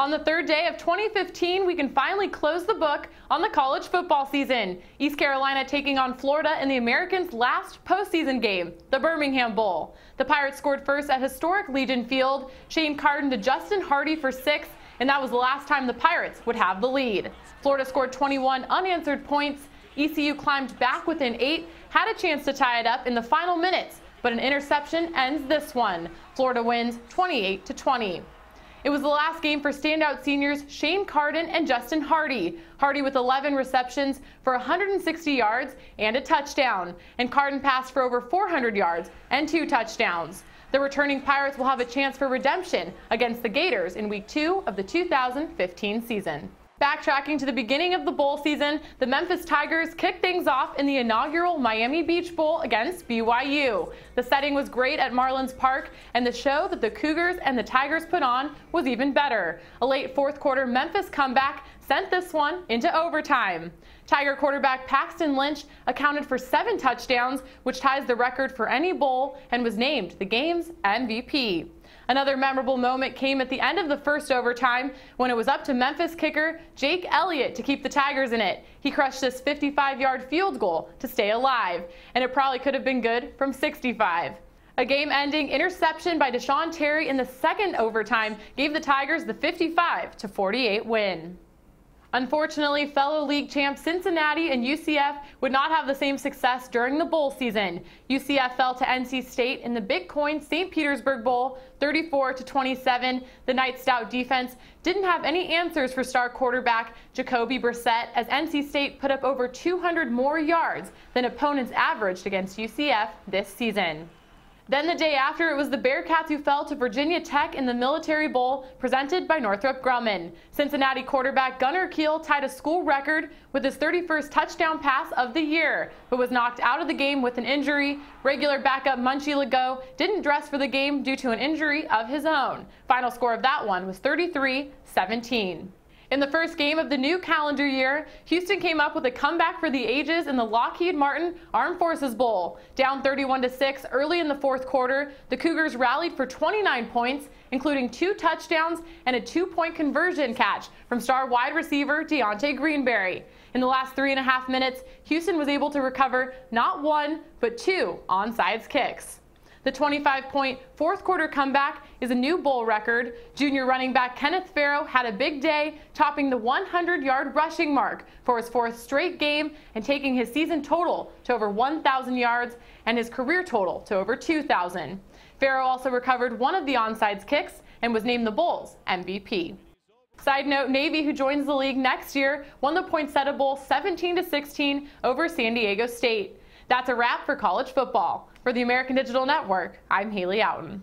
On the third day of 2015, we can finally close the book on the college football season. East Carolina taking on Florida in the Americans' last postseason game, the Birmingham Bowl. The Pirates scored first at historic Legion Field. Shane Carden to Justin Hardy for 6, and that was the last time the Pirates would have the lead. Florida scored 21 unanswered points. ECU climbed back within 8, had a chance to tie it up in the final minutes, but an interception ends this one. Florida wins 28-20. It was the last game for standout seniors Shane Carden and Justin Hardy. Hardy with 11 receptions for 160 yards and a touchdown, and Carden passed for over 400 yards and 2 touchdowns. The returning Pirates will have a chance for redemption against the Gators in Week 2 of the 2015 season. Backtracking to the beginning of the bowl season, the Memphis Tigers kicked things off in the inaugural Miami Beach Bowl against BYU. The setting was great at Marlins Park, and the show that the Cougars and the Tigers put on was even better. A late fourth quarter Memphis comeback sent this one into overtime. Tiger quarterback Paxton Lynch accounted for 7 touchdowns, which ties the record for any bowl, and was named the game's MVP. Another memorable moment came at the end of the first overtime when it was up to Memphis kicker Jake Elliott to keep the Tigers in it. He crushed this 55-yard field goal to stay alive, and it probably could have been good from 65. A game-ending interception by Deshaun Terry in the second overtime gave the Tigers the 55-48 win. Unfortunately, fellow league champs Cincinnati and UCF would not have the same success during the bowl season. UCF fell to NC State in the Big Coin St. Petersburg Bowl 34-27. The Knights' stout defense didn't have any answers for star quarterback Jacoby Brissett, as NC State put up over 200 more yards than opponents averaged against UCF this season. Then the day after, it was the Bearcats who fell to Virginia Tech in the Military Bowl presented by Northrop Grumman. Cincinnati quarterback Gunnar Kiel tied a school record with his 31st touchdown pass of the year, but was knocked out of the game with an injury. Regular backup Munchie Legault didn't dress for the game due to an injury of his own. Final score of that one was 33-17. In the first game of the new calendar year, Houston came up with a comeback for the ages in the Lockheed Martin Armed Forces Bowl. Down 31-6 early in the fourth quarter, the Cougars rallied for 29 points, including 2 touchdowns and a 2-point conversion catch from star wide receiver Deontay Greenberry. In the last 3.5 minutes, Houston was able to recover not 1, but 2 onside kicks. The 25-point fourth quarter comeback is a new bowl record. Junior running back Kenneth Farrow had a big day, topping the 100-yard rushing mark for his 4th straight game and taking his season total to over 1,000 yards and his career total to over 2,000. Farrow also recovered one of the onside kicks and was named the Bowl's MVP. Side note, Navy, who joins the league next year, won the Poinsettia Bowl 17-16 over San Diego State. That's a wrap for college football. For the American Digital Network, I'm Haley Outen.